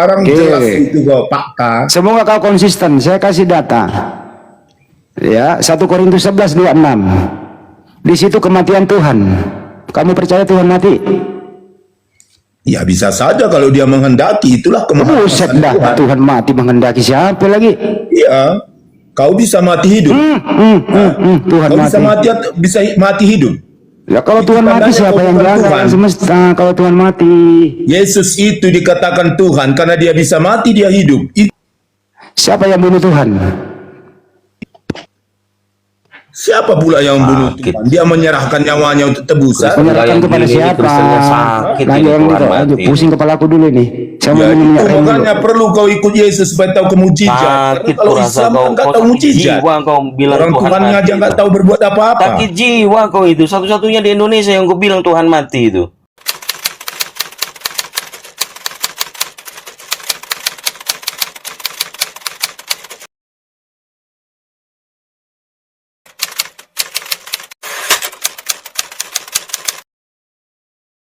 Sekarang Oke. jelas itu kok fakta. Semoga kau konsisten. Saya kasih data. Ya, 1 Korintus 11:26. Di situ kematian Tuhan. Kamu percaya Tuhan mati? Ya bisa saja kalau dia menghendaki, itulah Buset kemahasiswaan dah, Tuhan. Tuhan mati menghendaki siapa lagi? Iya, kau bisa mati hidup. Tuhan Kau mati. bisa mati hidup. Ya kalau Itu Tuhan mati tandanya siapa kau yang bukan jaga Tuhan. alam semesta? Kalau Tuhan mati, Yesus itu dikatakan Tuhan karena dia bisa mati, dia hidup. siapa yang bunuh Tuhan? Siapa pula yang membunuh Sakit. Tuhan? Dia menyerahkan nyawanya untuk tebusan. Menyerahkan yang kepada gini siapa? Kristennya sakit Lanjut, ini, lanjut, Tuhan lanjut. mati. Pusing kepalaku dulu nih. Saya mau Ya itu minyak rem dulu. makanya perlu kau ikut Yesus supaya tahu kemujizat. Karena Sakit kalau kurasa Islam kau, kan nggak kau tahu sakit mujizat. jiwa kau bilang Orang Tuhan Tuhan mati aja nggak itu. tahu berbuat apa-apa. Sakit jiwa kau itu, satu-satunya di Indonesia yang kau bilang Tuhan mati itu.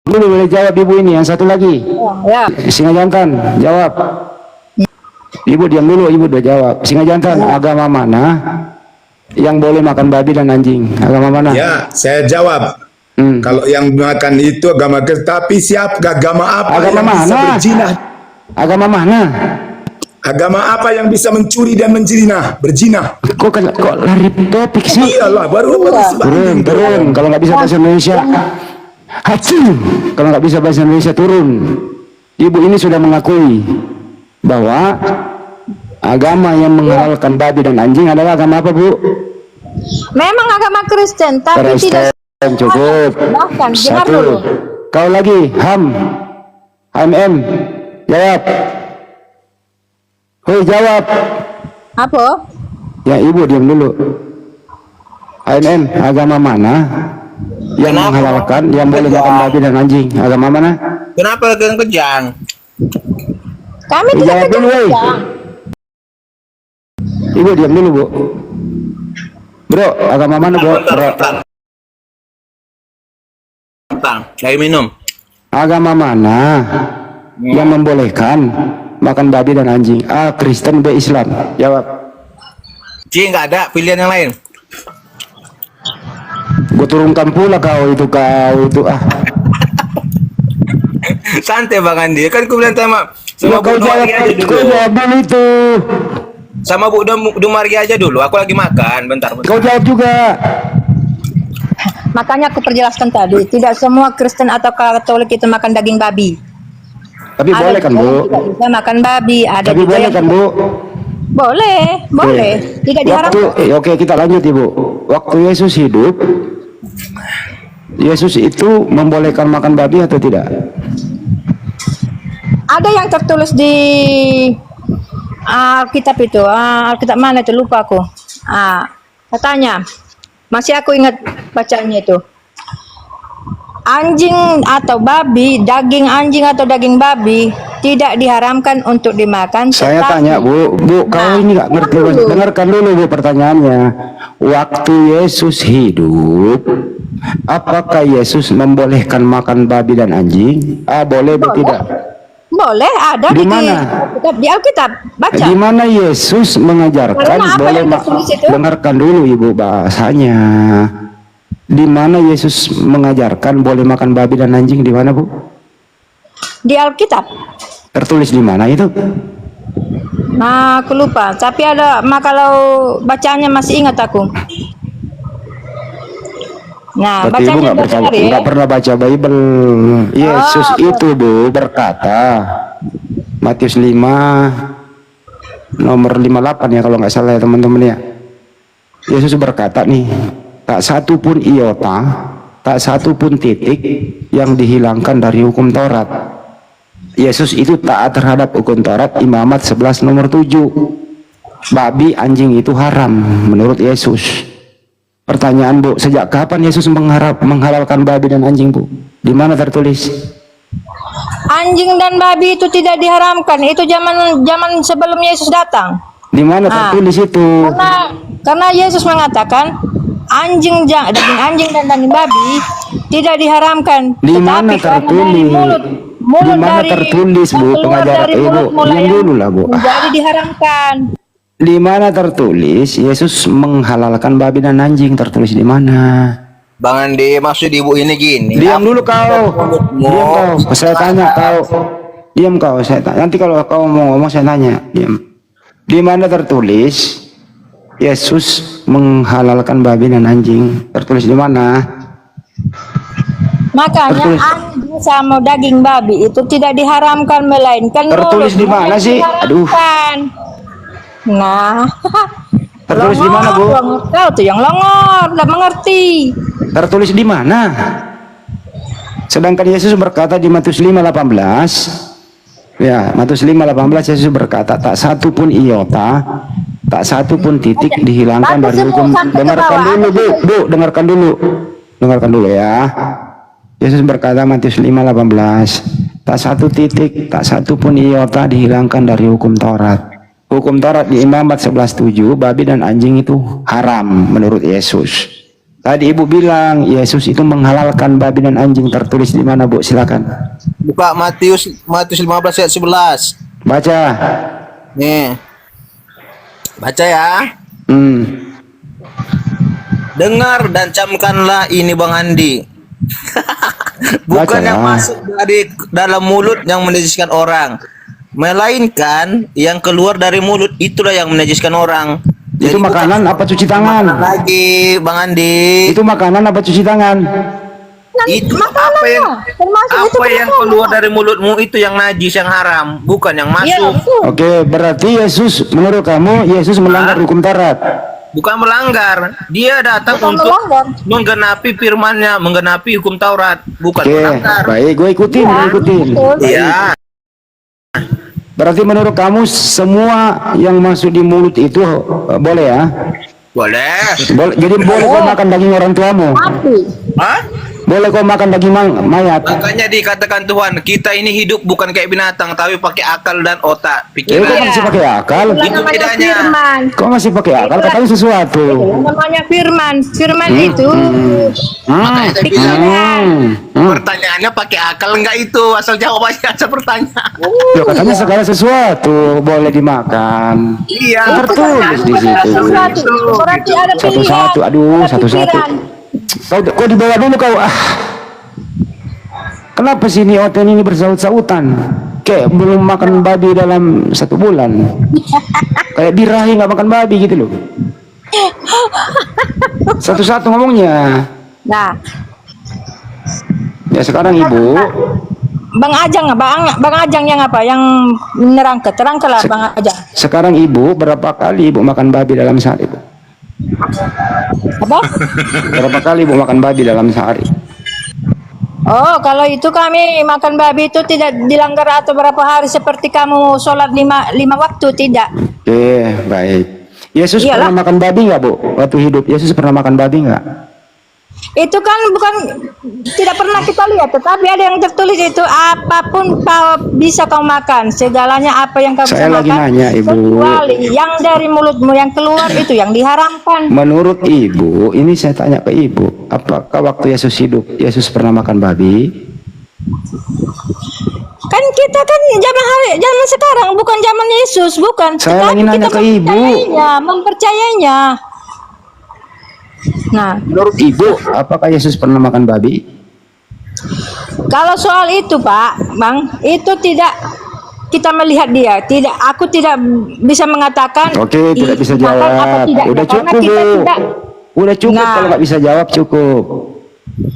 Dulu boleh jawab ibu ini. Yang satu lagi. Ya, Singa jantan, jawab. Ibu diam dulu, ibu udah jawab. Singa jantan, agama mana yang boleh makan babi dan anjing? Agama mana? Ya, saya jawab. Hmm. Kalau yang makan itu agama Kristen, tapi siapa agama apa Agama yang bisa mana? berzinah? Agama mana? Agama apa yang bisa mencuri dan menjinah, berzinah? Kok lari topik sih? Iyalah, baru Turun, turun. Kalau nggak bisa bahasa Indonesia, hacim. Kalau nggak bisa bahasa Indonesia, turun. Ibu ini sudah mengakui bahwa agama yang menghalalkan babi dan anjing adalah agama apa, Bu? memang agama Kristen, tapi tidak Kristen, cukup. bahkan dengar Satu. dulu. Kau lagi, HMM, jawab. Hoi, jawab. Apa? Ya, ibu diam dulu. HMM, agama mana yang Kenapa? menghalalkan, yang boleh makan babi dan anjing? Agama mana? Kenapa kejang-kejang? Kami tidak Jawab dulu, woi. kejam. Ibu diam dulu, Bu. Bro, agama mana, bro? Bro. Tentang, saya minum. Agama mana yang membolehkan makan babi dan anjing? A, Kristen, B, Islam. Jawab. Ci, nggak ada pilihan yang lain. Gue turunkan pula kau itu ah. Santai Bang Andi, kan aku bilang sama Ya, Bu Dumari aja kau dulu. jawab dulu itu. Sama Bu Dumari aja dulu. Aku lagi makan, bentar. Kau jawab juga. Makanya aku perjelaskan tadi, tidak semua Kristen atau Katolik itu makan daging babi. Tapi Ada boleh kan, juga Bu? yang tidak bisa makan babi, ada Tapi juga boleh yang kan, Bu? boleh, boleh. Tidak diharapkan. Oke, kita lanjut, Ibu. Waktu Yesus hidup, Yesus itu membolehkan makan babi atau tidak? Ada yang tertulis di Alkitab itu, Alkitab mana itu lupa aku. Katanya, masih aku ingat bacanya itu. Anjing atau babi, daging anjing atau daging babi tidak diharamkan untuk dimakan. Saya tetapi- tanya, Bu, kau Nah, ini nggak ngerti. dengar dulu. Dengarkan dulu, Bu, pertanyaannya. Waktu Yesus hidup, apakah Yesus membolehkan makan babi dan anjing? Boleh atau Boleh. tidak? Boleh, ada Di mana? di Alkitab, baca. Di mana Yesus mengajarkan Karena apa boleh yang tertulis itu? dengarkan dulu, Ibu, bahasanya. Di mana Yesus mengajarkan boleh makan babi dan anjing? Di mana, Bu? Di Alkitab. Tertulis di mana itu? Nah, aku lupa. Tapi ada, kalau bacanya masih ingat aku. Nah, Berarti Ibu bacanya nggak benar ya. nggak pernah baca Bible. Yesus itu, Bu, berkata, Matius 5 nomor 58 ya kalau nggak salah ya teman-teman ya. Yesus berkata nih, tak satu pun iota, tak satu pun titik yang dihilangkan dari hukum Taurat. Yesus itu taat terhadap hukum Taurat, Imamat 11 nomor 7. Babi, anjing itu haram menurut Yesus. Pertanyaan, Bu, sejak kapan Yesus menghalalkan babi dan anjing, Bu? Di mana tertulis? Anjing dan babi itu tidak diharamkan. Itu zaman sebelum Yesus datang. Di mana tertulis itu? Karena Yesus mengatakan daging anjing dan daging babi tidak diharamkan. Di mana Tetapi karena dari tertulis? mulut Di mana dari tertulis, Bu, yang keluar pengajaran dari Ibu? mulut mulai Diam yang dulu lah, Bu. menjadi diharamkan. Di mana tertulis Yesus menghalalkan babi dan anjing? Tertulis di mana? Bang Andi, maksud ibu ini gini. Diam apa dulu kau. mulutmu? Diam kau. Saya tanya kau. Diam kau. Saya tanya. Nanti kalau kau mau ngomong saya tanya. Diam. Di mana tertulis Yesus menghalalkan babi dan anjing? Tertulis di mana? Makanya Tertulis. anjing sama daging babi itu tidak diharamkan melainkan Tertulis di mana yang sih? Aduh. diharamkan. Nah, Tertulis di mana, Bu? longor, kau tuh yang longor, tidak mengerti. Tertulis di mana? Sedangkan Yesus berkata di Matius 5:18, ya, Matius 5:18 Yesus berkata, tak satu pun iota, tak satu pun titik dihilangkan Baca dari semua hukum. sampai ke Dengarkan bawah. dulu, Bu, dengarkan dulu. Dengarkan dulu ya. Yesus berkata Matius 5:18, tak satu titik, tak satu pun iota dihilangkan dari hukum Taurat. Hukum Taurat di Imamat 11:7, babi dan anjing itu haram menurut Yesus. Tadi Ibu bilang Yesus itu menghalalkan babi dan anjing, tertulis di mana, Bu? Silakan. Buka Matius 15 ayat 11. Baca. Nih. Baca ya. Dengar dan camkanlah ini Bang Andi. Bukan Baca yang ya. masuk dari dalam mulut yang menajiskan orang, melainkan yang keluar dari mulut itulah yang menajiskan orang. Itu makanan apa cuci tangan? Lagi Bang Andi. Itu makanan apa cuci tangan? Itu Makanan apa yang lah. Termasuk itu apa yang makanan. keluar dari mulutmu itu yang najis, yang haram, bukan yang Iya, masuk. betul. Oke, berarti Yesus, menurut kamu Yesus melanggar hukum Taurat. Bukan melanggar. Dia datang Bukan untuk melanggar. menggenapi firman-Nya, menggenapi hukum Taurat, bukan Oke, melanggar. baik, gue ikutin, gue ikutin. betul. Iya. Berarti menurut kamu semua yang masuk di mulut itu boleh ya? Boleh. Jadi boleh kau makan daging orang tuamu? Tapi Hah? Boleh kau makan daging mayat? Makanya dikatakan Tuhan, kita ini hidup bukan kayak binatang, tapi pakai akal dan otak. Kau Pikiran. masih pakai akal? itulah Itu namanya bedanya. firman. Kau masih pakai akal? Katanya sesuatu. Itu namanya firman. Firman itu Makanya saya bilang, Hmm. pertanyaannya pakai akal enggak itu? Asal jawabannya aja pertanyaan. Ya, katanya segala sesuatu boleh dimakan. Iya. Tertulis di situ. satu-satu. Berarti ada pilihan. Satu-satu, aduh, ada satu-satu. pikiran. Kau dibawa dulu kau. Kenapa sih ini Oten ini bersaut-sautan? Kayak belum makan babi dalam 1 bulan. Kayak birahi nggak makan babi gitu loh. Satu-satu ngomongnya. Nah, Ya sekarang Ibu, Bang Ajang, Bang Ajang yang apa? Yang menerangkan, terangkanlah Bang Ajang. sekarang Ibu berapa kali Ibu makan babi dalam sehari, Ibu? Apa? Berapa kali Ibu makan babi dalam sehari? Oh, kalau itu kami makan babi itu tidak dilanggar atau berapa hari seperti kamu sholat lima waktu, tidak. Oke, baik. Yesus Iyalah. pernah makan babi nggak, Bu? Waktu hidup Yesus pernah makan babi nggak? Itu kan bukan tidak pernah kita lihat, tetapi ada yang tertulis itu apapun kau bisa kau makan, segalanya apa yang kau Saya bisa lagi makan, nanya, Ibu. kecuali yang dari mulutmu yang keluar itu yang diharamkan. Menurut Ibu, ini saya tanya ke Ibu, apakah waktu Yesus hidup, Yesus pernah makan babi? Kan kita kan zaman sekarang bukan zaman Yesus, bukan. Saya lagi Tetapi nanya kita ke Ibu. mempercayainya. Nah, Menurut Ibu, apakah Yesus pernah makan babi? kalau soal itu Pak, Bang, itu tidak kita melihat dia. Tidak, aku tidak bisa mengatakan. Oke, tidak bisa dimakan apa jawab. tidaknya, Udah karena cukup, kita Bu. tidak. Udah cukup, Nah. kalau nggak bisa jawab cukup.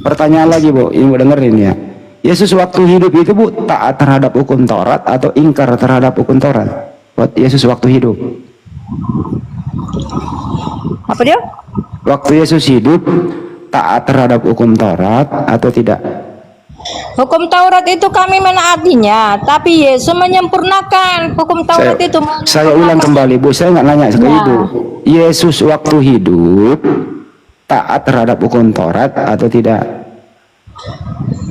Pertanyaan lagi, Bu. Ibu dengerin ya. Yesus waktu hidup itu, Bu, taat terhadap hukum Taurat atau ingkar terhadap hukum Taurat? Buat Yesus waktu hidup. Apa dia? Waktu Yesus hidup, taat terhadap hukum Taurat atau tidak? Hukum Taurat itu kami menaatinya, tapi Yesus menyempurnakan hukum Taurat itu. Saya ulang kembali, Bu. Saya nggak nanya ke Ya. Ibu. Yesus waktu hidup taat terhadap hukum Taurat atau tidak?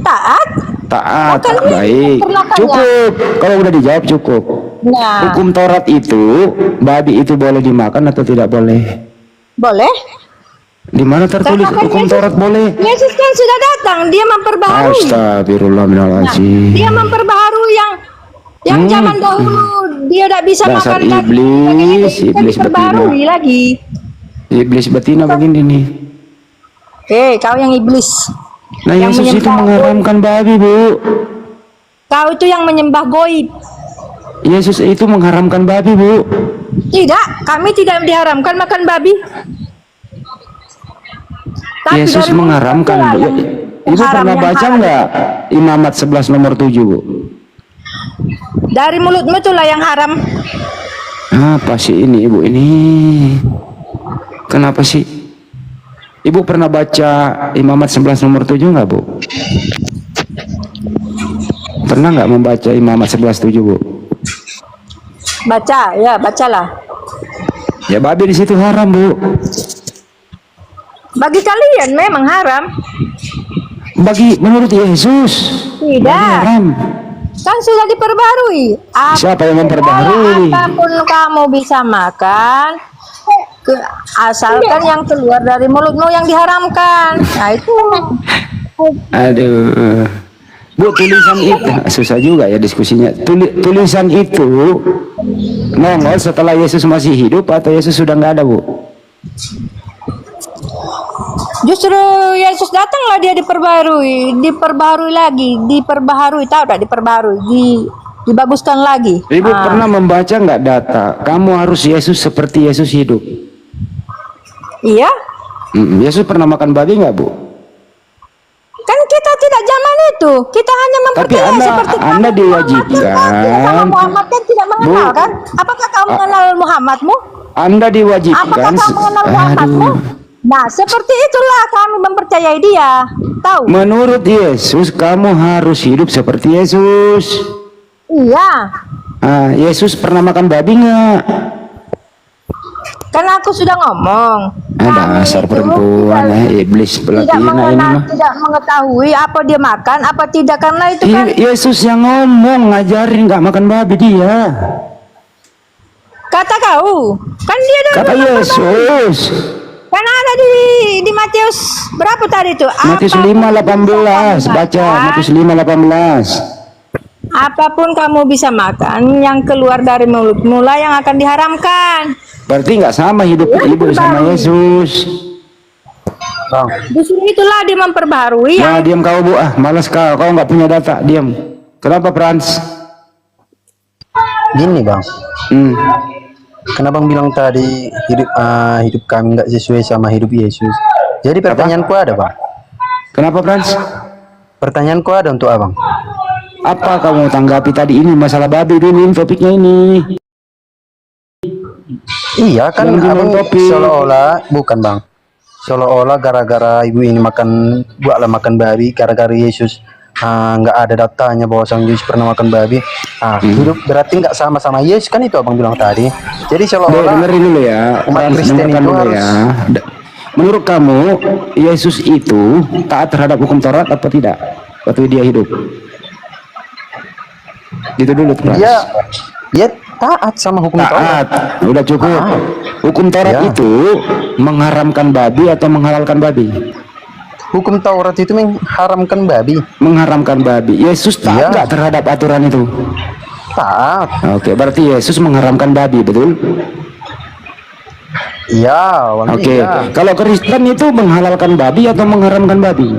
Taat. Taat, Maka dia baik. menyempurnakannya. Cukup. Kalau udah dijawab cukup. Nah, Hukum Taurat itu, babi itu boleh dimakan atau tidak boleh? boleh? Di mana tertulis Karena kan hukum Taurat boleh? Yesus kan sudah datang, dia memperbaharui. Astagfirullahaladzim. Dia memperbaharui yang zaman dahulu dia tidak bisa Dasar makan iblis, daging, iblis diperbaharui lagi. Iblis betina begini nih. Kau yang iblis. Nah, Yang Yesus itu menyembah mengharamkan babi, Bu. Kau itu yang menyembah goib. Yesus itu mengharamkan babi, Bu. Tidak, kami tidak diharamkan makan babi. Tapi Yesus dari mulut mengharamkan. itulah Bu. yang Ibu haram, pernah yang baca haram. nggak Imamat 11 nomor 7, Bu? Dari mulutmu itulah yang haram. Apa sih ini, Ibu? Ini kenapa sih? Ibu pernah baca Imamat 11 nomor 7 nggak, Bu? Pernah nggak membaca Imamat 11:7, Bu? Baca, ya bacalah. Ya, babi di situ haram, Bu. Bagi kalian memang haram. Bagi menurut Yesus babi Tidak. haram. Kan sudah diperbarui. Siapa yang memperbaharui? Apapun kamu bisa makan, asalkan yang keluar dari mulutmu yang diharamkan. Nah itu. Aduh, Bu, tulisan itu susah juga ya diskusinya. Tulisan itu nongol setelah Yesus masih hidup atau Yesus sudah nggak ada, Bu? Justru Yesus datanglah dia diperbarui lagi, tahu tak diperbarui, dibaguskan lagi. Ibu pernah membaca nggak data? Kamu harus Yesus seperti Yesus hidup. Iya, Yesus pernah makan babi nggak, Bu? kan kita tidak zaman itu, kita hanya mempercayai Anda- seperti Anda kamu. diwajibkan. Sama Muhammad kan tidak mengenal Bu. kan? Apakah kamu mengenal Muhammadmu? Anda Apakah diwajibkan. kamu mengenal Muhammadmu? Nah, seperti itulah kami mempercayai dia. Tahu? Menurut Yesus, kamu harus hidup seperti Yesus. Iya. Yesus pernah makan babi nggak? Kan aku sudah ngomong. Kami Dasar itu perempuan iblis tidak betina ini mengenal, mah. tidak mengetahui apa dia makan, apa tidak, karena itu kan Yesus yang ngomong, ngajarin nggak makan babi dia. kata kau. Kan dia dah Kata memperbarui. Yesus. Kan ada di Matius berapa tadi itu? Matius Apapun 5:18, bisa baca kamu makan, Matius 5:18. apapun kamu bisa makan, yang keluar dari mulutmu lah yang akan diharamkan. Berarti nggak sama hidup Ya, ibu sama diperbarui. Yesus. Bang, Justru itulah dia memperbarui. Nah, Yang diam kau, Bu. Malas kau nggak punya data, diam. Kenapa, Frans? Gini bang, Hmm. kenapa bang bilang tadi hidup kami nggak sesuai sama hidup Yesus? Jadi pertanyaanku ada bang, Kenapa, Frans? pertanyaanku ada untuk abang. Apa kamu tanggapi tadi ini masalah babi dulu topiknya ini? Iya kan Yang abang topik. seolah-olah bukan bang, seolah-olah gara-gara ibu ini buatlah makan babi, gara-gara Yesus nggak ada datanya bahwa sang Yesus pernah makan babi. Hidup berarti nggak sama Yesus kan itu abang bilang tadi. Jadi Dek, seolah-olah dengerin dulu ya, umat Frans, Kristen dengarkan itu dulu harus ya. Menurut kamu, Yesus itu taat terhadap hukum Taurat apa tidak waktu dia hidup? Gitu dulu, Frans. ya taat sama hukum Taurat. Taat, udah cukup. Hukum Taurat Ya. itu mengharamkan babi atau menghalalkan babi? Hukum Taurat itu mengharamkan babi. Mengharamkan babi. Yesus taat Iya. nggak terhadap aturan itu? Taat. Oke, berarti Yesus mengharamkan babi, betul? Iya, Bang. Oke, Iya. kalau Kristen itu menghalalkan babi atau mengharamkan babi?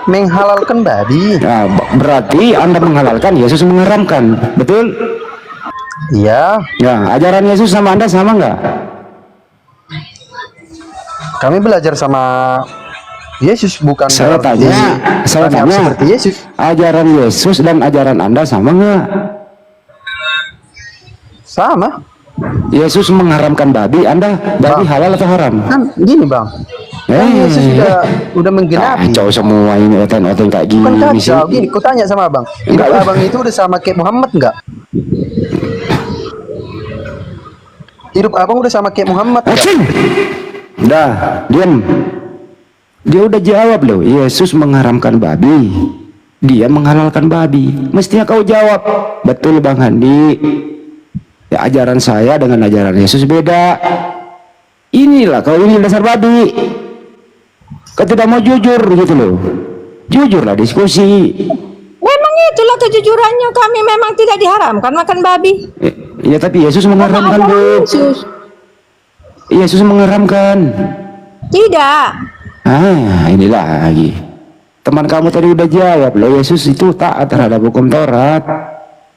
Menghalalkan babi. Nah, berarti Anda menghalalkan, Yesus mengharamkan, betul? Iya, Ya, ajaran Yesus sama Anda sama nggak? kami belajar sama Yesus bukan Saya berarti saya kami harus tanya, seperti Yesus. ajaran Yesus dan ajaran Anda sama nggak? Sama. Yesus mengharamkan babi, Anda babi Bang. halal atau haram? Kan gini, Bang. Kan Yesus udah menggenapi. Kacau semua ini oteng-oteng kayak Bukan gini sih. kacau. Gini, ku tanya sama Abang. Hidup Enggak. Abang itu udah sama kayak Muhammad enggak? Hidup Abang udah sama kayak Muhammad enggak? Acing. Dah, diam. Dia udah jawab loh, Yesus mengharamkan babi. Dia menghalalkan babi. Mestinya kau jawab, betul Bang Handi. Ya, ajaran saya dengan ajaran Yesus beda. Inilah kau ini dasar babi. Kau tidak mau jujur gitu loh. Jujurlah diskusi. Memang itulah kejujurannya, kami memang tidak diharamkan makan babi. Ya tapi Yesus mengharamkan, Karena Bu. ada Yesus. Yesus mengharamkan. Tidak. Inilah lagi. Teman kamu tadi udah jawab loh, Yesus itu taat terhadap hukum Taurat.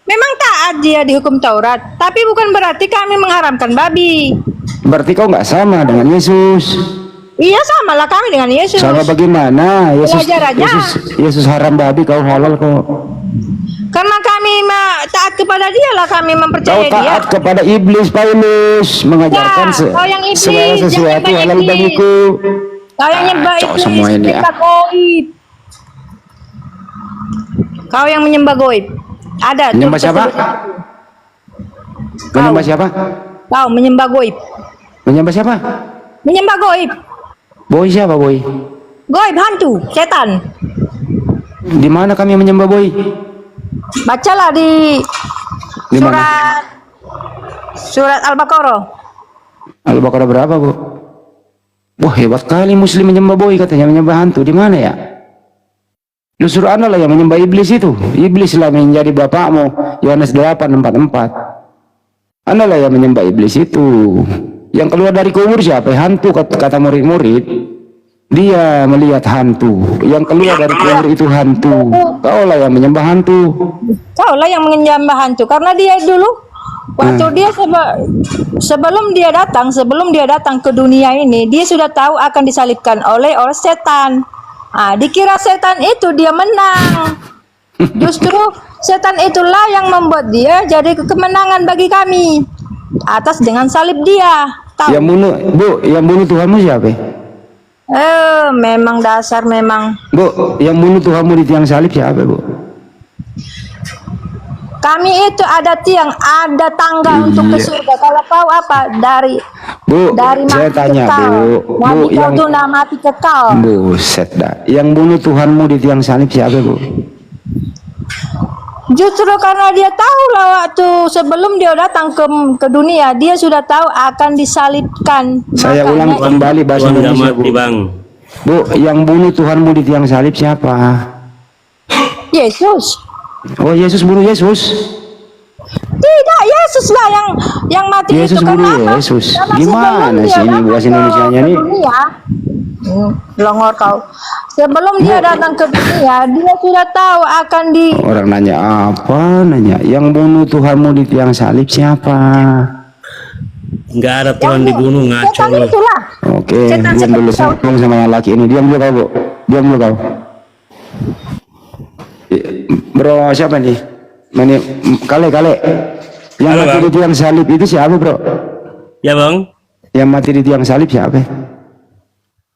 Memang taat dia di hukum Taurat, tapi bukan berarti kami mengharamkan babi. Berarti kau nggak sama dengan Yesus. Iya, samalah kami dengan Yesus. Sama bagaimana? Belajar aja. Yesus haram babi, kau halal kok. Karena kami taat kepada dia lah, kami Kau mempercayai dia. taat kepada iblis, Paulus mengajarkan Ya, kau yang iblis, segala jangan sesuatu nyembah halal iblis. bagiku. Kau yang nyembah Kacau iblis, semua ini, menyembah goib. Kau yang menyembah goib. Ada. tuh Menyembah siapa? Menyembah siapa? Kau menyembah goib. Menyembah siapa? Menyembah goib. Boy siapa boy? Goib hantu, setan. Di mana kami menyembah boy? Bacalah di Di mana? surat Al-Baqarah. Al-Baqarah berapa, Bu? Wah, hebat kali muslim menyembah boy, katanya menyembah hantu. Di mana ya? Justru Anda lah yang menyembah iblis itu. Iblis lah menjadi bapakmu. Yohanes 8:44. Anda lah yang menyembah iblis itu. Yang keluar dari kubur siapa? Hantu, kata murid-murid. Dia melihat hantu. Yang keluar dari kubur itu hantu. Kau lah yang menyembah hantu. Kau lah yang menyembah hantu, karena dia dulu waktu dia sebelum dia datang ke dunia ini, dia sudah tahu akan disalibkan oleh setan. Dikira setan itu dia menang. Justru setan itulah yang membuat dia jadi kemenangan bagi kami atas dengan salib dia. Tahu? Yang bunuh Tuhanmu siapa? Memang dasar memang. Bu, yang bunuh Tuhanmu di tiang salib siapa, Bu? Kami itu ada tiang, ada tangga untuk ke surga. Kalau kau apa dari Bu, dari saya mati tanya, kekal. Bu. Nabi Bu, yang kau tuh mati kekal. Buset dah. Yang bunuh Tuhanmu di tiang salib siapa, Bu? Justru karena dia tahu lah waktu sebelum dia datang ke dunia, dia sudah tahu akan disalibkan. Saya ulang kembali bahasa Tuhan nggak Indonesia, Bu. mati, Bang. Bu, yang bunuh Tuhanmu di tiang salib siapa? Yesus. Oh, Yesus bunuh Yesus. Tidak, Yesus lah yang mati Yesus itu bunuh karena apa? Yesus. Karena Gimana sebelum dia sih ini datang bahasa Indonesianya ke nih? dunia, longor kau. Sebelum dia datang ke dunia, dia sudah tahu akan Orang nanya apa? Nanya, yang bunuh Tuhanmu di tiang salib siapa? Nggak ada Tuhan dibunuh, ngaco setan lu. itulah. Oke, Setan diam dulu seperti sama yang laki ini. Diam dulu kau, Bu. Diam dulu kau. Bro, siapa nih? Kale. Yang Halo, mati Bang. di tiang salib itu siapa, Bro? Ya, Bang. Yang mati di tiang salib siapa?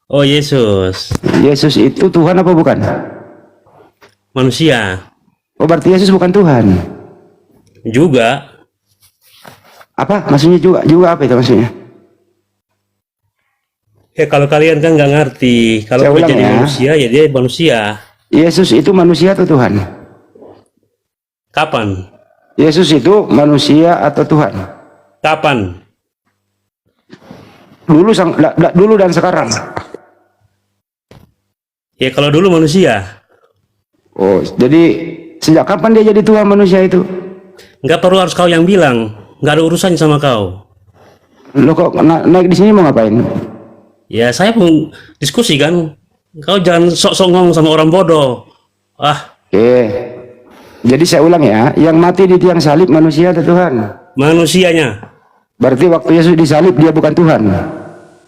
Oh, Yesus. Yesus itu Tuhan apa bukan? Manusia. Oh, berarti Yesus bukan Tuhan. Juga. Apa? Maksudnya juga apa itu maksudnya? Ya, kalau kalian kan nggak ngerti. Kalau Saya dia ulang jadi ya. manusia, ya dia manusia. Yesus itu manusia atau Tuhan? Kapan? Yesus itu manusia atau Tuhan? Kapan? Dulu dan sekarang. Ya, kalau dulu manusia. Oh, jadi sejak kapan dia jadi Tuhan manusia itu? Nggak perlu harus kau yang bilang. Nggak ada urusannya sama kau. Lo kok naik di sini mau ngapain? Ya, saya pun diskusi kan. Kau jangan sok-sok ngomong sama orang bodoh. Oke. Jadi saya ulang ya, yang mati di tiang salib manusia atau Tuhan? Manusianya. Berarti waktu Yesus disalib dia bukan Tuhan.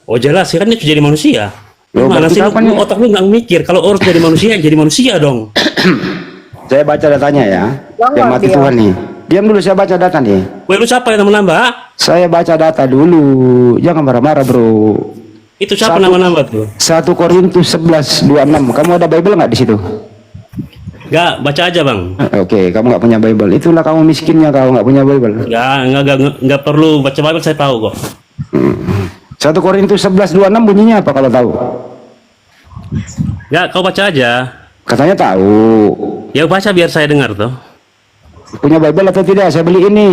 Oh, jelas, kan dia jadi manusia. Loh, Gimana berarti sih kapan lu ya? otak lu nggak mikir? Kalau orang jadi manusia dong. Saya baca datanya ya. Jangan Yang mati dia. Tuhan nih. Diam dulu, saya baca data nih. Weh, lu siapa yang nama-nambah? Saya baca data dulu. Jangan marah-marah, Bro. Itu siapa Satu- nama-nambah tuh? 1 Korintus 11:26. Kamu ada Bible nggak di situ? Nggak, baca aja, Bang. Oke, kamu nggak punya Bible. Itulah kamu miskinnya, kau nggak punya Bible. Nggak perlu baca Bible, saya tahu kok. 1 Korintus 11:26 bunyinya apa kalau tahu? Nggak, kau baca aja. Katanya tahu. Ya baca biar saya dengar tuh. Punya Bible atau tidak? Saya beli ini.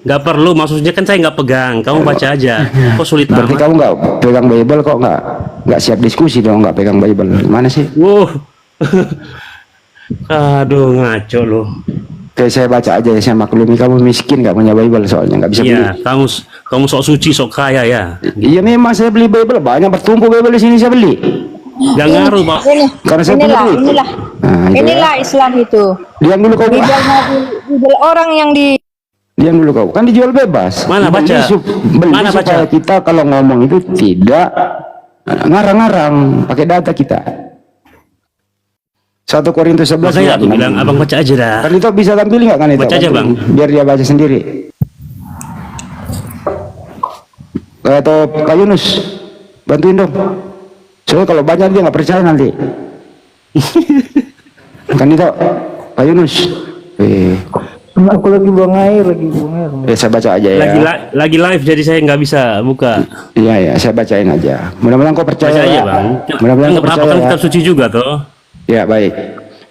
Nggak perlu, maksudnya kan saya nggak pegang. Kamu baca aja. Kok sulit Berarti amat? kamu nggak pegang Bible kok nggak siap diskusi dong, nggak pegang Bible. Gimana sih? Wow. Aduh, ngaco loh. Oke, saya baca aja ya, saya maklumi kamu miskin nggak punya Bible soalnya nggak bisa beli. Iya, kamu sok suci, sok kaya ya. Iya memang saya beli Bible banyak bertumpuk Bible di sini saya beli. Gak ngaruh, Pak. Ini, Karena saya punya duit. inilah, Nah, itu inilah Islam itu. Diam dulu kau. Bible orang yang di Diam dulu kau. Kan dijual bebas. Mana Beli baca? beli Mana supaya baca? kita kalau ngomong itu tidak ngarang-ngarang, pakai data kita. 1 Korintus 11 Makanya ayat aku 6. bilang, abang baca aja dah. Kan itu bisa tampil nggak kan itu? Baca aja, Bang. Biar dia baca sendiri. Atau Kak Yunus, bantuin dong. Soalnya kalau banyak dia nggak percaya nanti. Kan itu Kak Yunus. Aku lagi buang air. Saya baca aja ya. Lagi live jadi saya nggak bisa buka. Iya ya, saya bacain aja. Mudah-mudahan kau percaya Baca aja, ya. Bang. Mudah-mudahan Nggak kau apa-apa percaya kan ya. kitab suci juga toh. Ya baik.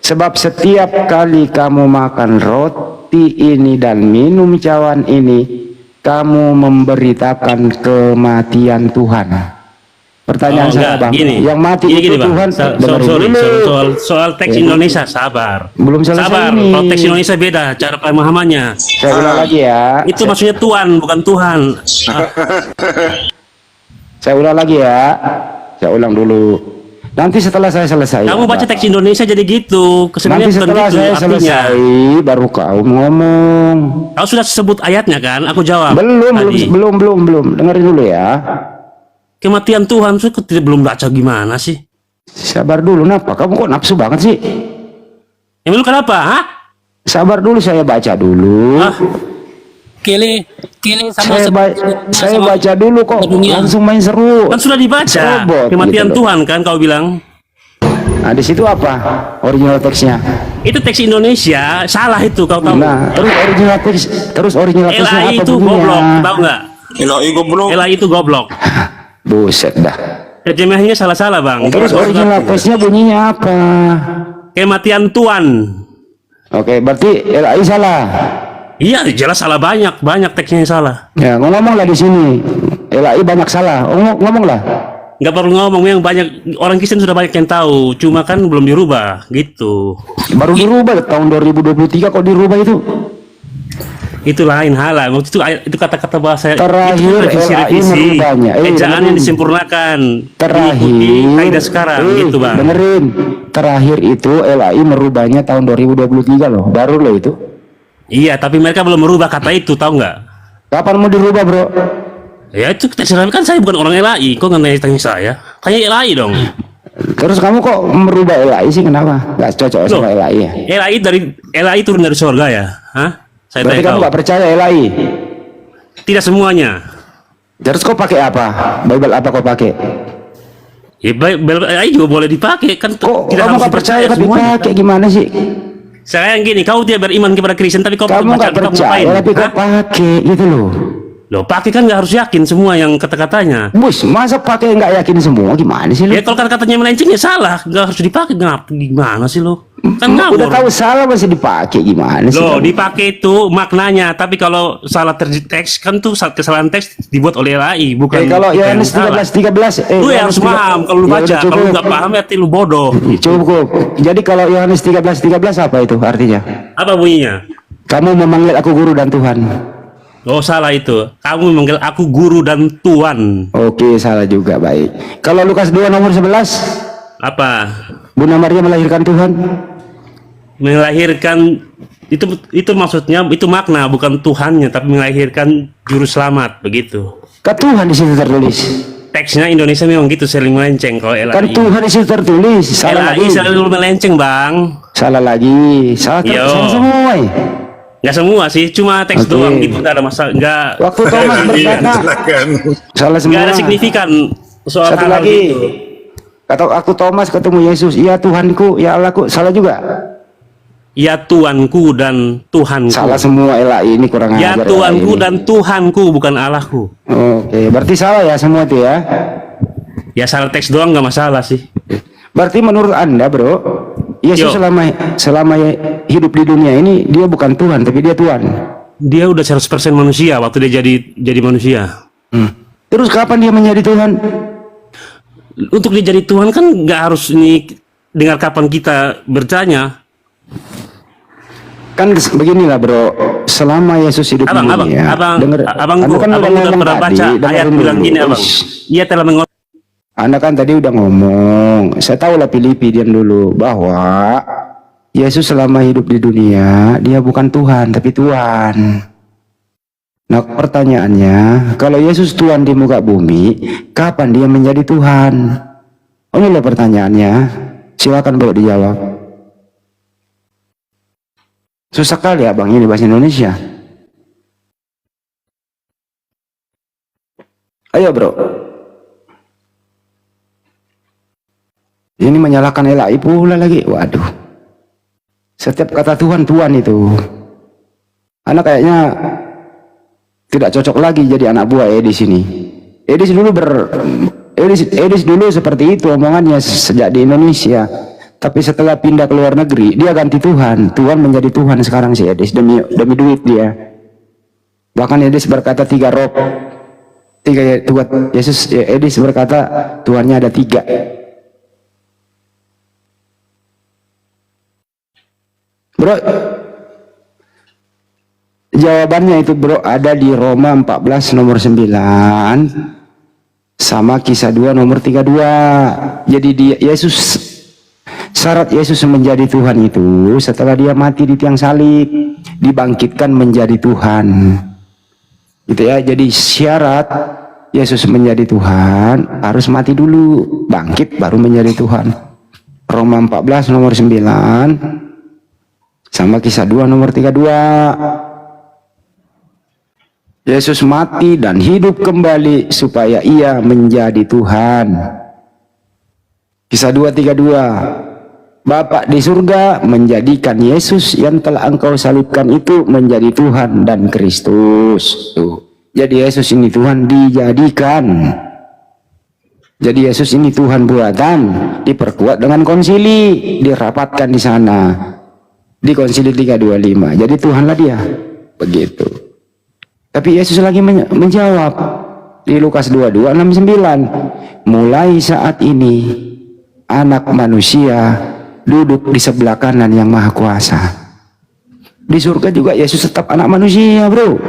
Sebab setiap kali kamu makan roti ini dan minum cawan ini, kamu memberitakan kematian Tuhan. Pertanyaan saya, Bang. Gini. Yang mati Gini, itu Bang. Tuhan. Dengerin dulu. Soal teks Indonesia, sabar. Belum selesai Sabar. ini. Kalau teks Indonesia beda cara pemahamannya. Saya ulang lagi ya. Itu maksudnya Tuhan, bukan Tuhan. Saya ulang lagi ya. Saya ulang dulu. Nanti setelah saya selesai. Kamu baca Pak. teks Indonesia jadi gitu. Kesebenarnya Nanti bukan setelah gitu saya artinya. selesai baru kau ngomong. Kau sudah sebut ayatnya kan? Aku jawab. tadi. Belum. Dengerin dulu ya. Kematian Tuhan suka belum baca gimana sih? Sabar dulu, napa? Kamu kok nafsu banget sih? Emang lu kenapa? Hah? Sabar dulu, saya baca dulu. Ah, Kele sama Saya baca dulu kok, dunia. langsung main seru. kan sudah dibaca. Serobot, Kematian gitu loh. Tuhan kan kau bilang. Nah, di situ apa? Original teksnya. Itu teks Indonesia, salah itu kau tahu. Nah, terus original teksnya LAI apa itu bunyinya? goblok, tahu nggak? LAI goblok. LAI itu goblok. Buset dah. Terjemahnya salah-salah bang. Terus original teksnya bunyinya apa? Kematian Tuhan. Oke, berarti LAI salah. Iya, jelas salah banyak teksnya yang salah. Ya, ngomonglah di sini. LAI banyak salah. Ngomonglah. Nggak perlu ngomong, yang banyak orang Kristen sudah banyak yang tahu, cuma kan belum dirubah gitu. Baru dirubah tahun 2023 kok dirubah itu? Itu lain hal lah. Waktu itu kata-kata bahasa Terakhir, itu LAI merubahnya. Ejaan yang dengerin. disempurnakan. Terakhir Mengikuti kaidah sekarang gitu bang. Dengerin. Terakhir itu LAI merubahnya tahun 2023 loh. Baru loh itu. Iya, tapi mereka belum merubah kata itu, tahu nggak? Kapan mau dirubah, Bro? Ya itu terserah, kan saya bukan orang LAI, kok nggak tanya saya? Kayak LAI dong. Terus kamu kok merubah LAI sih, kenapa? Gak cocok sama LAI ya? LAI turun dari surga ya? Hah? Saya Berarti tanya kamu kau. gak percaya LAI? Tidak semuanya. Terus kau pakai apa? Bible apa kau pakai? Ya, LAI juga boleh dipakai kan? Kok tidak kamu harus gak percaya tapi semuanya. pakai, gimana sih? Saya yang gini, kau tidak beriman kepada Kristen tapi kau Kamu baca gak Alkitab percaya ngapain? tapi kau Hah? pakai gitu loh. Loh, pakai kan nggak harus yakin semua yang kata-katanya. Bus, masa pakai nggak yakin semua? Gimana sih lu? Ya kalau kata-katanya melenceng ya salah, nggak harus dipakai. Kenapa? Gimana sih lo? Kan Udah ngawur. tahu salah masih dipakai, gimana sih? Loh, kamu? dipakai itu maknanya, tapi kalau salah teks kan tuh kesalahan teks dibuat oleh LAI, bukan. Kalau kita yang Yohanes salah. 13, Lu yang harus paham kalau lu baca, kalau lu nggak paham berarti lu bodoh. Cukup. Jadi kalau Yohanes 13 apa itu artinya? Apa bunyinya? Kamu memanggil aku guru dan Tuhan. Oh salah itu. Kamu memanggil aku guru dan Tuhan. Oke, salah juga, baik. Kalau Lukas 2 nomor 11, Apa? Bunda Maria melahirkan Tuhan. Melahirkan itu maksudnya itu makna bukan Tuhannya tapi melahirkan juru selamat begitu. Kan Tuhan di situ tertulis. Teksnya Indonesia memang gitu sering melenceng kalau LAI. Kan Tuhan di situ tertulis. Salah LAI lagi. selalu melenceng bang. Salah lagi. Yo. Salah semua. Nggak semua sih, cuma teks Oke. doang gitu, nggak ada masalah, nggak Waktu Thomas berkata, Silakan. salah semua. nggak ada signifikan soal Satu hal-hal lagi. gitu. Kata aku Thomas ketemu Yesus, iya Tuhanku, ya Allahku, salah juga. Ya Tuanku dan Tuhanku. Salah semua LAI ini kurang Ya ajar. Tuanku LAI ini. dan Tuhanku bukan Allahku. Oke, berarti salah ya semua itu ya. Ya salah teks doang nggak masalah sih. Berarti menurut Anda, Bro, Yesus Yo. selama hidup di dunia ini dia bukan Tuhan, tapi dia Tuhan. Dia udah 100% manusia waktu dia jadi manusia. Terus kapan dia menjadi Tuhan? Untuk dia jadi Tuhan kan nggak harus ini dengar kapan kita bertanya. Kan beginilah bro, selama Yesus hidup di dunia, Abang Anda kan udah ngomong pernah baca tadi, ayat dengerin bilang dulu. gini, abang. Ia telah Anda kan tadi udah ngomong, saya tahu lah Filipi diam dulu, bahwa Yesus selama hidup di dunia, dia bukan Tuhan, tapi Tuhan. Nah pertanyaannya, kalau Yesus Tuhan di muka bumi, kapan dia menjadi Tuhan? Oh, inilah pertanyaannya, silakan bro dijawab. Susah kali ya bang ini bahasa Indonesia. Ayo bro. Ini menyalahkan LAI pula lagi. Waduh. Setiap kata Tuhan, Tuhan itu. Anak kayaknya tidak cocok lagi jadi anak buah Edis ini. Edis dulu seperti itu omongannya sejak di Indonesia. Tapi setelah pindah ke luar negeri, dia ganti Tuhan. Tuhan menjadi Tuhan sekarang si Edis demi duit dia. Bahkan Edis berkata 3 roh. Edis berkata Tuhannya ada 3. Bro, jawabannya itu bro ada di Roma 14 nomor 9 sama Kisah 2 nomor 32. Jadi syarat Yesus menjadi Tuhan itu setelah dia mati di tiang salib, dibangkitkan menjadi Tuhan. Gitu ya. Jadi syarat Yesus menjadi Tuhan harus mati dulu, bangkit baru menjadi Tuhan. Roma 14 nomor 9 sama Kisah 2 nomor 32. Yesus mati dan hidup kembali supaya ia menjadi Tuhan. Kisah 2:32. Bapa di surga menjadikan Yesus yang telah engkau salibkan itu menjadi Tuhan dan Kristus. Tuh. Jadi Yesus ini Tuhan dijadikan. Jadi Yesus ini Tuhan buatan, diperkuat dengan konsili, dirapatkan di sana. Di konsili 325. Jadi Tuhanlah dia. Begitu. Tapi Yesus lagi menjawab di Lukas 22:69. Mulai saat ini anak manusia duduk di sebelah kanan yang maha kuasa. Di surga juga Yesus tetap anak manusia bro.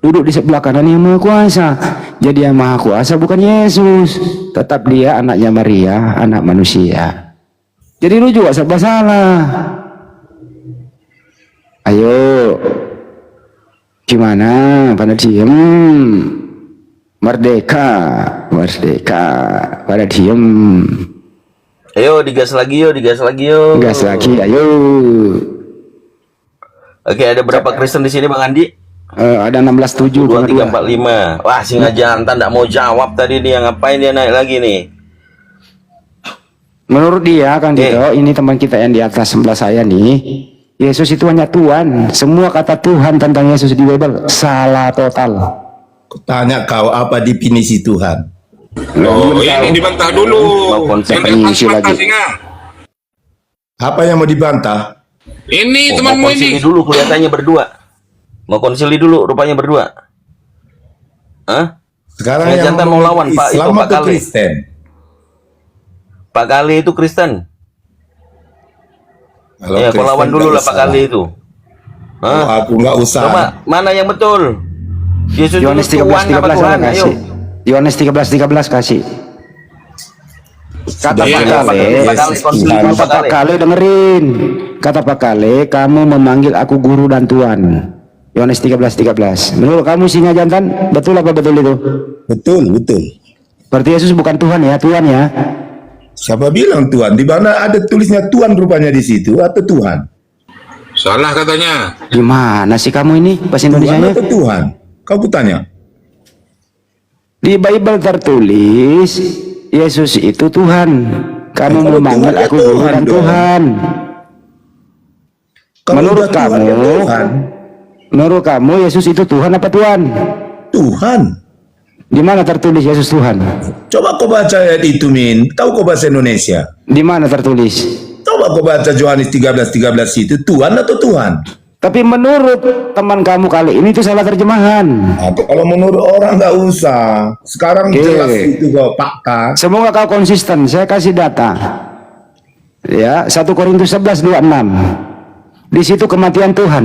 Duduk di sebelah kanan yang maha kuasa. Jadi yang maha kuasa bukan Yesus. Tetap dia anaknya Maria, anak manusia. Jadi lu juga serba salah. Ayo, gimana? Pada diem, merdeka, pada diem. Ayo digas lagi yo, Gas lagi, ayo. Oke, ada berapa Kristen di sini Bang Andi? Ada 16:7. 2, 3, 4, 5. Wah, singa jantan enggak mau jawab tadi dia, ngapain dia naik lagi nih? Menurut dia kan ini teman kita yang di atas sebelah saya nih. Yesus itu hanya Tuhan. Semua kata Tuhan tentang Yesus di Bible salah total. Tanya kau apa definisi Tuhan? Oh, ini dibantah dulu. Definisi lagi. Apa yang mau dibantah? Ini Mau temanmu konsili ini. dulu kelihatannya berdua. Mau konsili dulu rupanya berdua. Hah? Sekarang Singa yang jantan mau lawan Pak itu Islam Pak atau Kale. Kristen? Pak Kale itu Kristen. Kalau Ya, kau Kristen lawan dulu nggak lah Pak usah. Kale itu. Oh, Hah? aku nggak usah. Coba mana yang betul? Yesus itu Yohanes Tuhan 13:13 apa Tuhan? Ayo. kasih. Yohanes 13:13 kasih. Kata Iya, Pak iya, Kale, Pak Kale, konsili dulu, kata Pak Pak Kale. Kale dengerin. Kata Pak Kale, kamu memanggil aku guru dan Tuhan. Yohanes 13:13. Menurut kamu singa jantan betul apa betul itu? Betul. Berarti Yesus bukan Tuhan ya, Tuhan ya. Siapa bilang Tuhan? Di mana ada tulisnya Tuhan rupanya di situ atau Tuhan? Salah katanya. Gimana sih kamu ini bahasa Tuhan Indonesianya? atau Tuhan? Kau kutanya. Di Bible tertulis Yesus itu Tuhan. Kamu Kalau memanggil Tuhan ya aku guru Tuhan dan dong. Tuhan. Kalau Menurut udah Tuhan ya kamu, Tuhan. Menurut kamu Yesus itu Tuhan apa Tuhan? Tuhan. Di mana tertulis Yesus Tuhan? Coba kau baca ayat itu, Min. Tahu kau bahasa Indonesia? Di mana tertulis? Coba kau baca Yohanes 13:13 itu. Tuhan atau Tuhan? Tapi menurut teman kamu kali ini itu salah terjemahan. Kalau menurut orang nggak usah. Sekarang Oke. jelas itu kok fakta. Semoga kau konsisten. Saya kasih data. Ya, 1 Korintus 11:26. Di situ kematian Tuhan.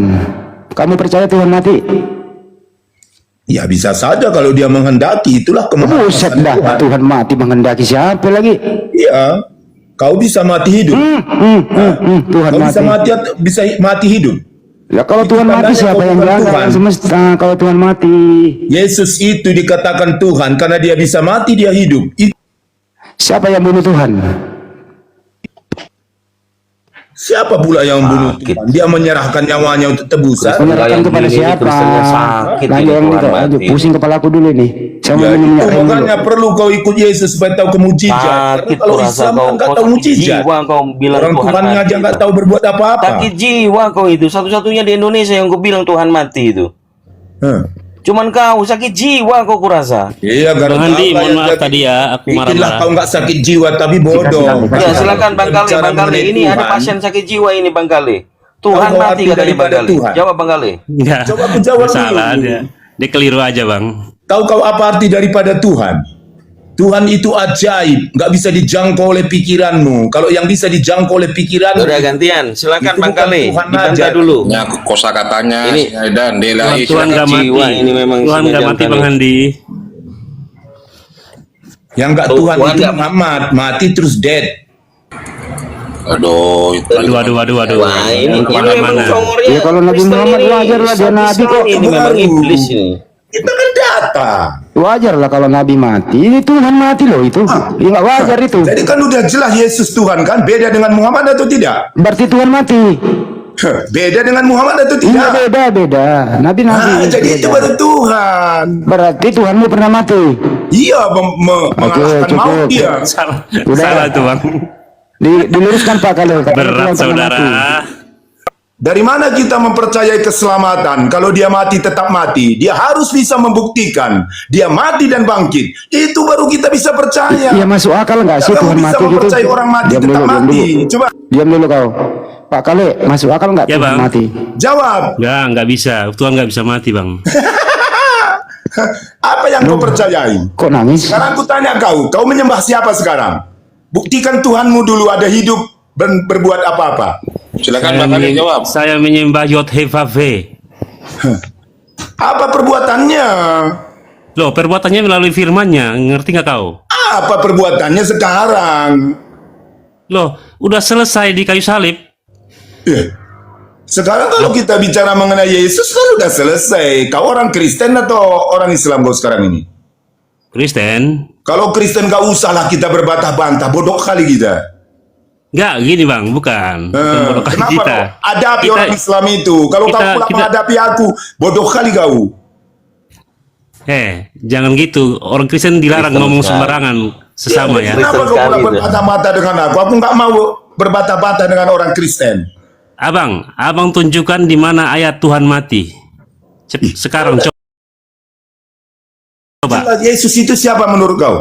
Kamu percaya Tuhan mati? Ya bisa saja kalau dia menghendaki, itulah Buset kemahamatan dah, Tuhan. Tuhan mati menghendaki siapa lagi? Iya, kau bisa mati hidup. Tuhan Kau bisa mati. bisa mati hidup. Ya kalau Itu Tuhan mati tandanya siapa kau yang bukan jaga Tuhan. alam semesta? Kalau Tuhan mati, Yesus itu dikatakan Tuhan karena dia bisa mati, dia hidup. siapa yang bunuh Tuhan? Siapa pula yang membunuh Tuhan? Dia menyerahkan nyawanya untuk tebusan. Menyerahkan kepada siapa? Lanjut yang itu, lanjut. Pusing kepalaku dulu nih. Saya mau Ya, minum itu minyak dulu. makanya perlu kau ikut Yesus supaya tahu kemujizat. Karena kalau Islam kan nggak tahu mujizat. kau bilang Orang Tuhan Tuhannya mati aja nggak itu. tahu berbuat apa-apa. Sakit jiwa kau itu, satu-satunya di Indonesia yang kau bilang Tuhan mati itu. Hah. Cuman kau sakit jiwa kau kurasa. Iya, Bang Andi, mohon maaf tadi ya, aku Bikinlah marah-marah. kau nggak sakit jiwa tapi bodoh. Ya silakan Bang Kale, Bicara Bang Kale. mengenai Ini ada Tuhan. pasien sakit jiwa ini Bang Kale. Tuhan Tahu mati arti katanya Bang daripada Kale. Tuhan? Jawab Bang Kale. Enggak. Coba aku jawab Nggak salah dulu. dia keliru aja, Bang. Tahu kau apa arti daripada Tuhan? Tuhan itu ajaib, nggak bisa dijangkau oleh pikiranmu. Kalau yang bisa dijangkau oleh pikiranmu, Udah gantian. Silakan Itu Bang bukan Kale. Tuhan Dibantah aja. dulu. Ya, kosa katanya Ini dan delahi Tuhan nggak mati. jiwa ini memang Tuhan nggak sengaja mati, Kale. Bang Andi. yang nggak Tuh, Tuhan Tuhan itu nggak- Muhammad, mati terus dead. Aduh, itu Waduh. Wah, ini Kemana-mana. memang congornya. Ya, kalau Nabi Kristen Muhammad ini wajar lah, dia nabi kok. Ini memang Baru. iblis ini. Itu kan data. Wajar lah kalau Nabi mati. Ini Tuhan mati loh itu. Ya nggak wajar itu. Jadi kan udah jelas Yesus Tuhan kan, beda dengan Muhammad atau tidak? Berarti Tuhan mati. Beda dengan Muhammad atau Iya tidak? beda. Nabi. Jadi itu beda. baru Tuhan. Berarti Tuhanmu pernah mati. Iya, mengalahkan cukup. maut dia. Salah, Udah. salah tuh, Bang. Diluruskan Pak kalau Berat, saudara. Dari mana kita mempercayai keselamatan? Kalau dia mati tetap mati, dia harus bisa membuktikan dia mati dan bangkit. Itu baru kita bisa percaya. Iya masuk akal nggak sih Kalau Tuhan bisa mati gitu? mempercayai orang mati Diam tetap dulu, diam mati. dulu. Coba Diam dulu kau. Pak Kale, masuk akal nggak Ya, Tuhan Bang. mati? jawab. Nggak bisa. Tuhan nggak bisa mati, Bang. Apa yang kau percayai? Kok nangis? Sekarang aku tanya kau menyembah siapa sekarang? Buktikan Tuhanmu dulu ada hidup berbuat apa-apa. silakan Bang Kale jawab. Saya menyembah Yod-Heh-Vav-He. Apa perbuatannya? Loh, perbuatannya melalui firman-Nya. Ngerti nggak kau? Apa perbuatannya sekarang? Loh, udah selesai di kayu salib. Eh, Sekarang kalau kita bicara mengenai Yesus kan udah selesai. Kau orang Kristen atau orang Islam kau sekarang ini? Kristen. Kalau Kristen gak usahlah kita berbantah-bantah, bodoh kali kita. Nggak, gini, Bang. Bukan bodoh kali Kenapa kita. kau hadapi Kita- orang Islam itu? Kalau kau kita- pula kita- menghadapi aku, bodoh kali kau. Jangan gitu. Orang Kristen dilarang Kristen ngomong sekali. sembarangan sesama ya. Kenapa kau pula sekali itu. berbantah-bantah dengan aku? Aku nggak mau berbantah-bantah dengan orang Kristen. Abang tunjukkan di mana ayat Tuhan mati. Sekarang coba. Yesus itu siapa menurut kau?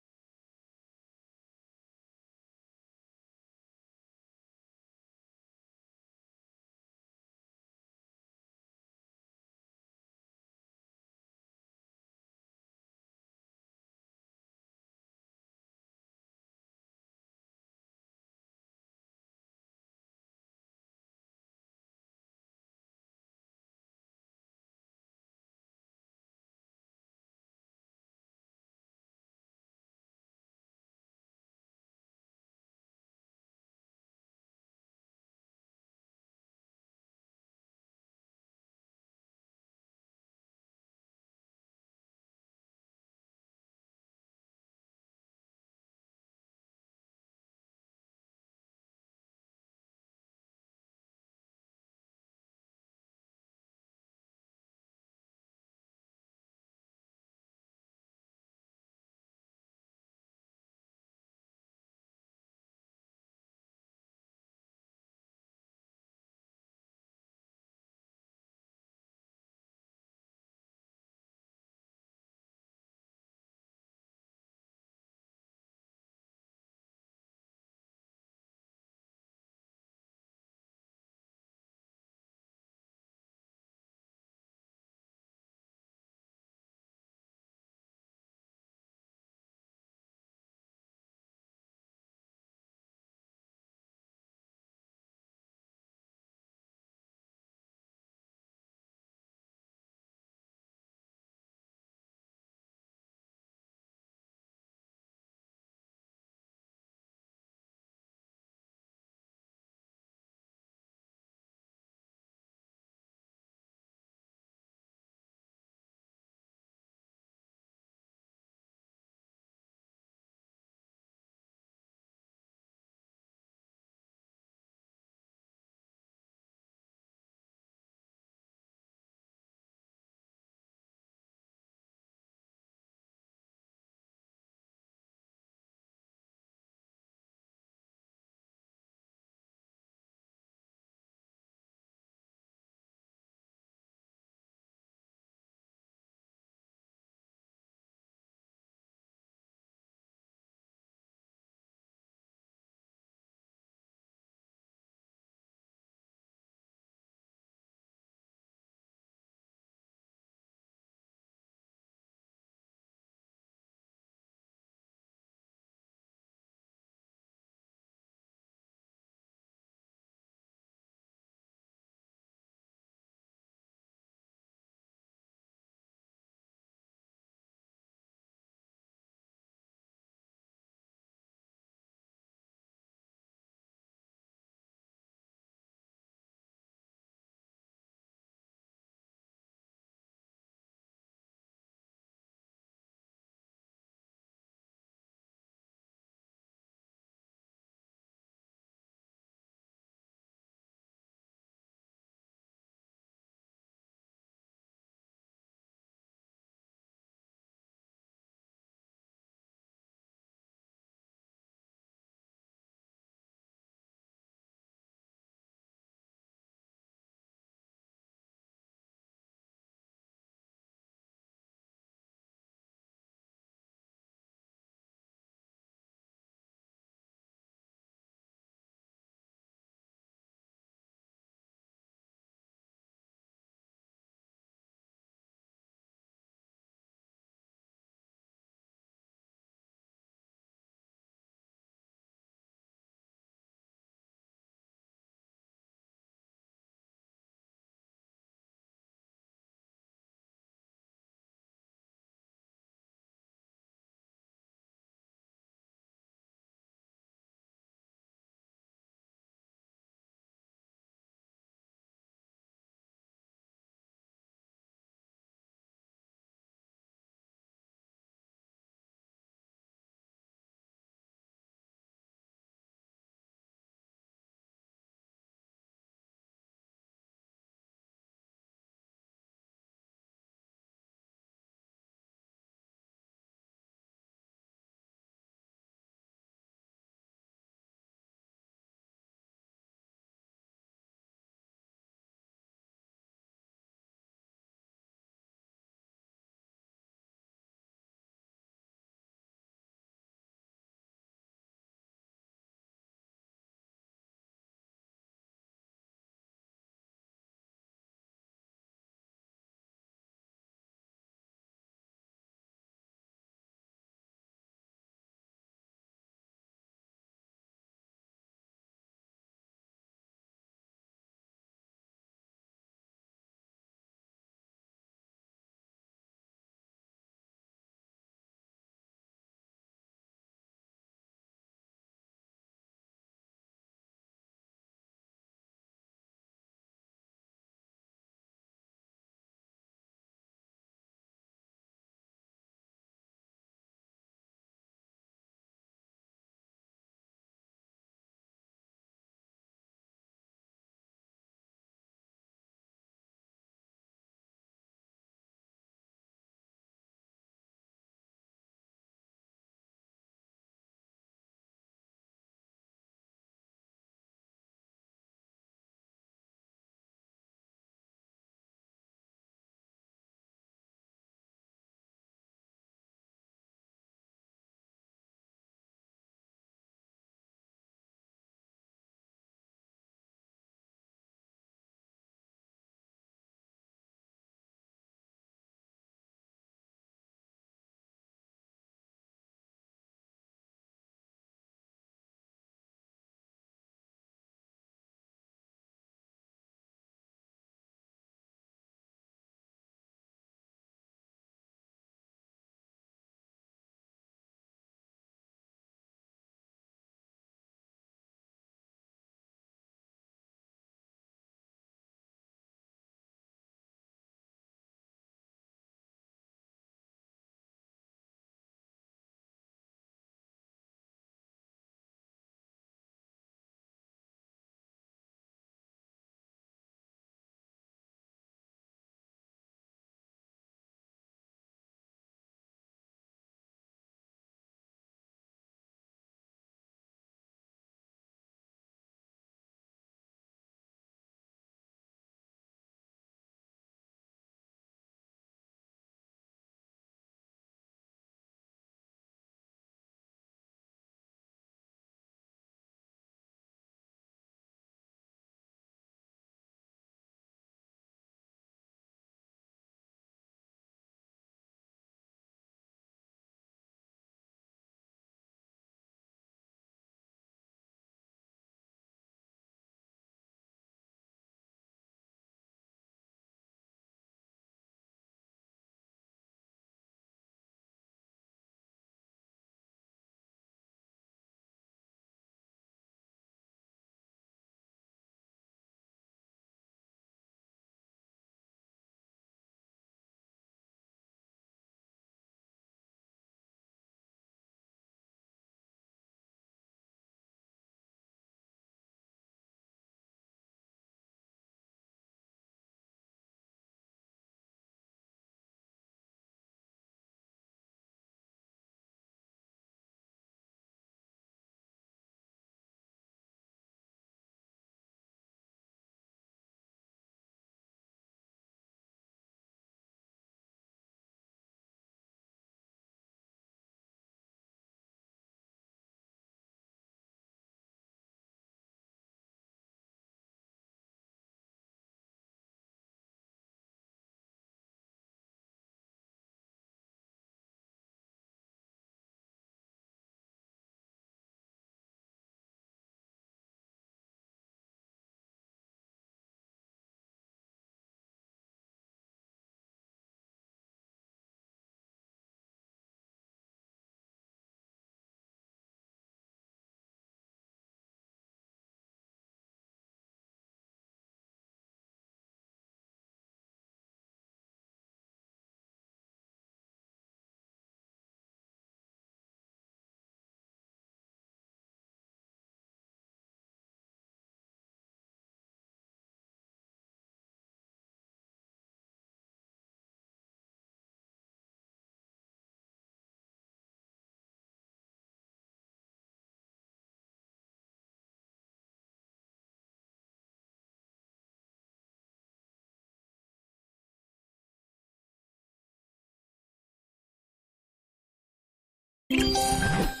Bye.